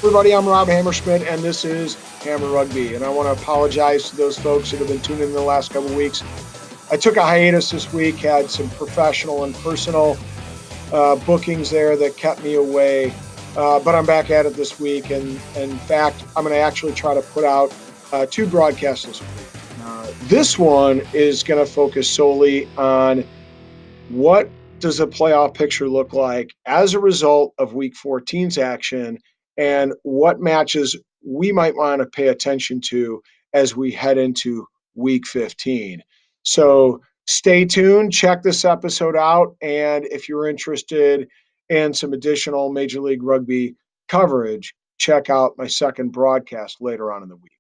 Everybody, I'm Rob Hammerschmidt, and this is Hammer Rugby. And I want to apologize to those folks that have been tuning in the last couple of weeks. I took a hiatus this week, had some professional and personal bookings there that kept me away. But I'm back at it this week. And in fact, I'm going to actually try to put out two broadcasts this week. This one is going to focus solely on what does a playoff picture look like as a result of Week 14's action, and what matches we might want to pay attention to as we head into Week 15. So stay tuned, check this episode out, and if you're interested in some additional Major League Rugby coverage, check out my second broadcast later on in the week.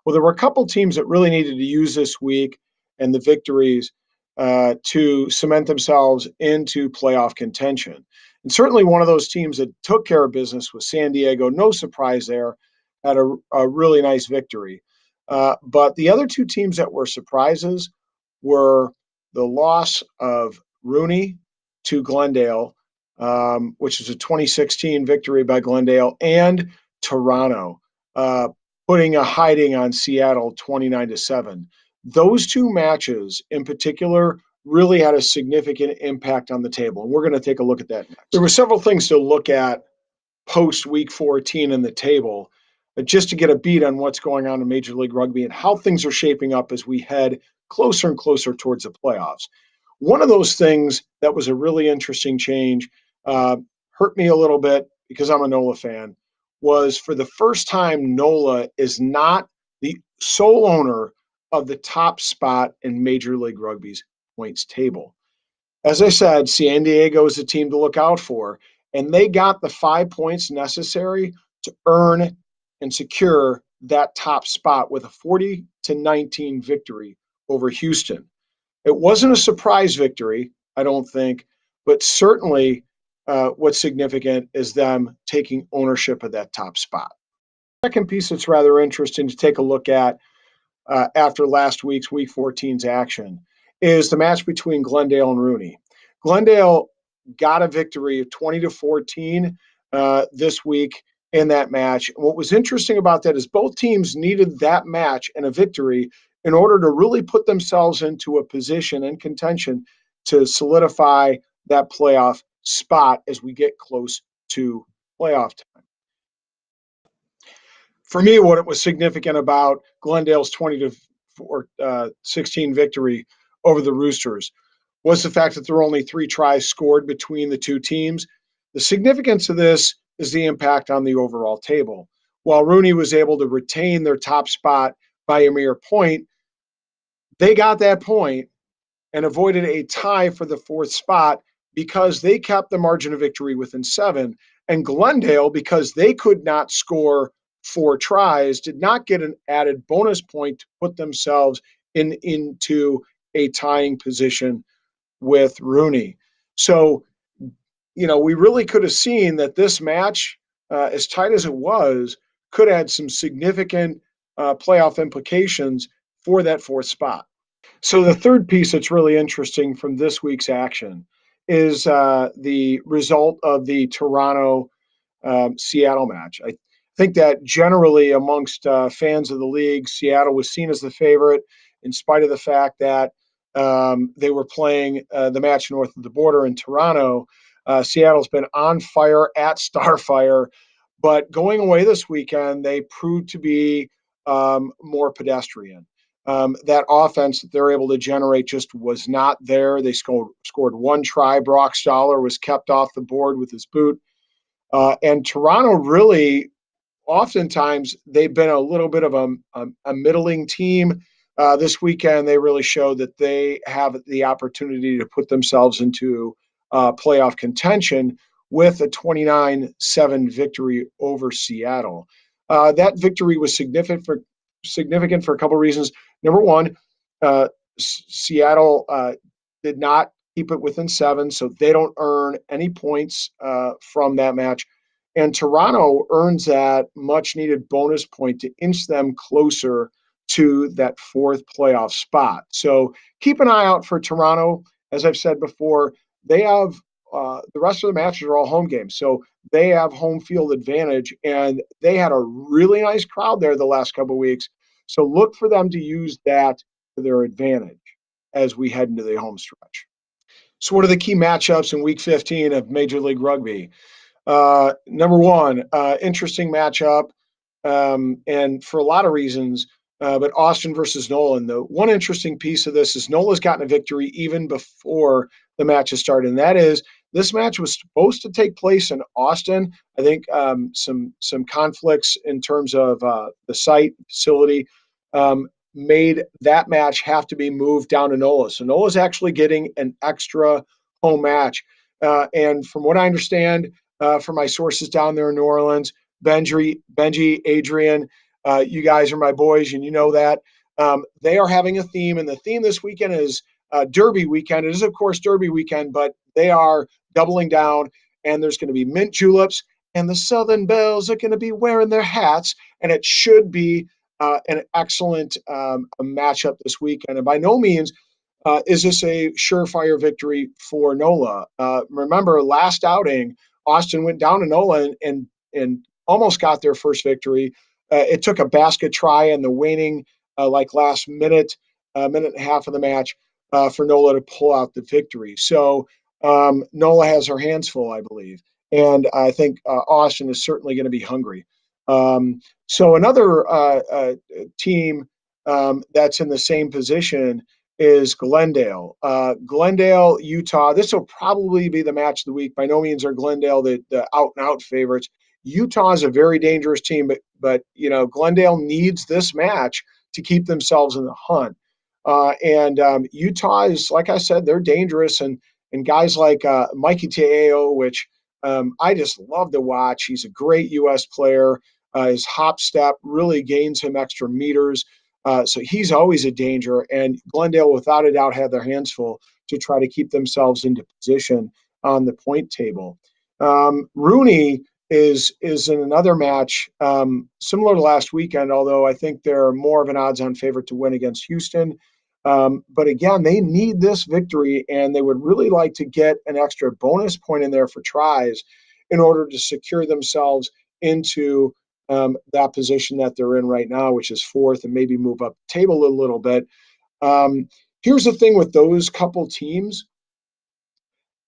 Well, there were a couple teams that really needed to use this week and the victories to cement themselves into playoff contention. And certainly one of those teams that took care of business was San Diego. No surprise there, had a really nice victory. But the other two teams that were surprises were the loss of Rooney to Glendale, which is a 2016 victory by Glendale, and Toronto, putting a hiding on Seattle 29-7. Those two matches in particular really had a significant impact on the table. And we're going to take a look at that next. There were several things to look at post Week 14 in the table, just to get a beat on what's going on in Major League Rugby and how things are shaping up as we head closer and closer towards the playoffs. One of those things that was a really interesting change, hurt me a little bit because I'm a NOLA fan, was for the first time NOLA is not the sole owner of the top spot in Major League Rugby's points table. As I said, San Diego is a team to look out for, and they got the 5 points necessary to earn and secure that top spot with a 40-19 victory over Houston. It wasn't a surprise victory, I don't think, but certainly what's significant is them taking ownership of that top spot. Second piece that's rather interesting to take a look at after last week's Week 14's action is the match between Glendale and Rooney. Glendale got a victory of 20-14 this week in that match. And what was interesting about that is both teams needed that match and a victory in order to really put themselves into a position and contention to solidify that playoff spot as we get close to playoff time. For me, what was significant about Glendale's 20-16 victory over the Roosters was the fact that there were only 3 tries scored between the two teams. The significance of this is the impact on the overall table. While Rooney was able to retain their top spot by a mere point, they got that point and avoided a tie for the 4th spot because they kept the margin of victory within 7. And Glendale, because they could not score 4 tries, did not get an added bonus point to put themselves into a tying position with Rooney. So, we really could have seen that this match, as tight as it was, could add some significant playoff implications for that 4th spot. So the third piece that's really interesting from this week's action is the result of the Toronto-Seattle match. I think that generally amongst fans of the league, Seattle was seen as the favorite in spite of the fact that they were playing the match north of the border in Toronto. Seattle's been on fire at Starfire, but going away this weekend, they proved to be more pedestrian. That offense that they're able to generate just was not there. They scored 1 try. Brock Stoller was kept off the board with his boot. And Toronto really, oftentimes, they've been a little bit of a middling team. This weekend, they really showed that they have the opportunity to put themselves into playoff contention with a 29-7 victory over Seattle. That victory was significant for a couple of reasons. Number one, Seattle did not keep it within 7, so they don't earn any points from that match. And Toronto earns that much-needed bonus point to inch them closer to that 4th playoff spot. So keep an eye out for Toronto. As I've said before, they have the rest of the matches are all home games, so they have home field advantage, and they had a really nice crowd there the last couple of weeks. So look for them to use that to their advantage as we head into the home stretch. So, what are the key matchups in Week 15 of Major League Rugby? Number one, interesting matchup, and for a lot of reasons. But Austin versus Nolan. The one interesting piece of this is Nola's gotten a victory even before the match has started, and that is this match was supposed to take place in Austin. I think some conflicts in terms of the site facility made that match have to be moved down to Nola. So Nola's actually getting an extra home match, and from what I understand from my sources down there in New Orleans, Benji, Adrian, you guys are my boys, and you know that. They are having a theme, and the theme this weekend is Derby weekend. It is, of course, Derby weekend, but they are doubling down, and there's going to be mint juleps, and the Southern Belles are going to be wearing their hats, and it should be an excellent matchup this weekend. And by no means is this a surefire victory for NOLA. Remember, last outing, Austin went down to NOLA and almost got their first victory. It took a basket try in the waning, last minute, minute and a half of the match for NOLA to pull out the victory. So NOLA has her hands full, I believe. And I think Austin is certainly going to be hungry. So another team that's in the same position is Glendale. Glendale, Utah. This will probably be the match of the week. By no means are Glendale the out and out favorites. Utah is a very dangerous team, but Glendale needs this match to keep themselves in the hunt. And Utah is, like I said, they're dangerous, and guys like Mikey Te'eo, which I just love to watch. He's a great U.S. player. His hop step really gains him extra meters. So he's always a danger. And Glendale, without a doubt, had their hands full to try to keep themselves into position on the point table. Rooney is in another match similar to last weekend, although I think they're more of an odds-on favorite to win against Houston. But again, they need this victory, and they would really like to get an extra bonus point in there for tries in order to secure themselves into that position that they're in right now, which is fourth, and maybe move up the table a little bit. Here's the thing with those couple teams.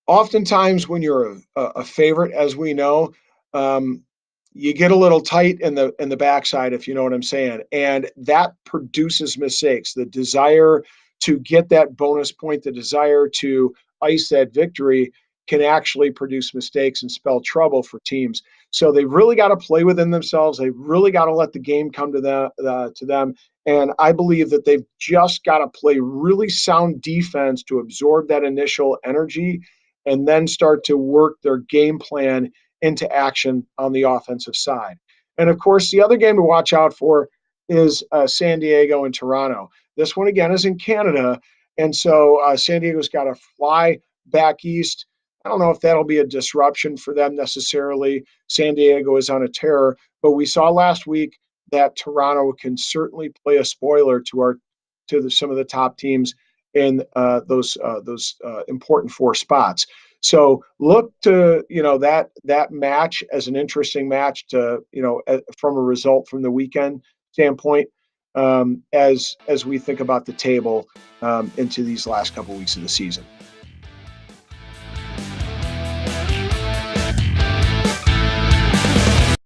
Oftentimes when you're a favorite, as we know, you get a little tight in the backside, if you know what I'm saying. And that produces mistakes. The desire to get that bonus point, the desire to ice that victory can actually produce mistakes and spell trouble for teams. So they've really got to play within themselves. They've really got to let the game come to them. And I believe that they've just got to play really sound defense to absorb that initial energy and then start to work their game plan into action on the offensive side. And of course, the other game to watch out for is San Diego and Toronto. This one, again, is in Canada. And so San Diego's got to fly back east. I don't know if that'll be a disruption for them necessarily. San Diego is on a tear, but we saw last week that Toronto can certainly play a spoiler to some of the top teams in those important four spots. So look to that match as an interesting match to from a result from the weekend standpoint as we think about the table into these last couple of weeks of the season.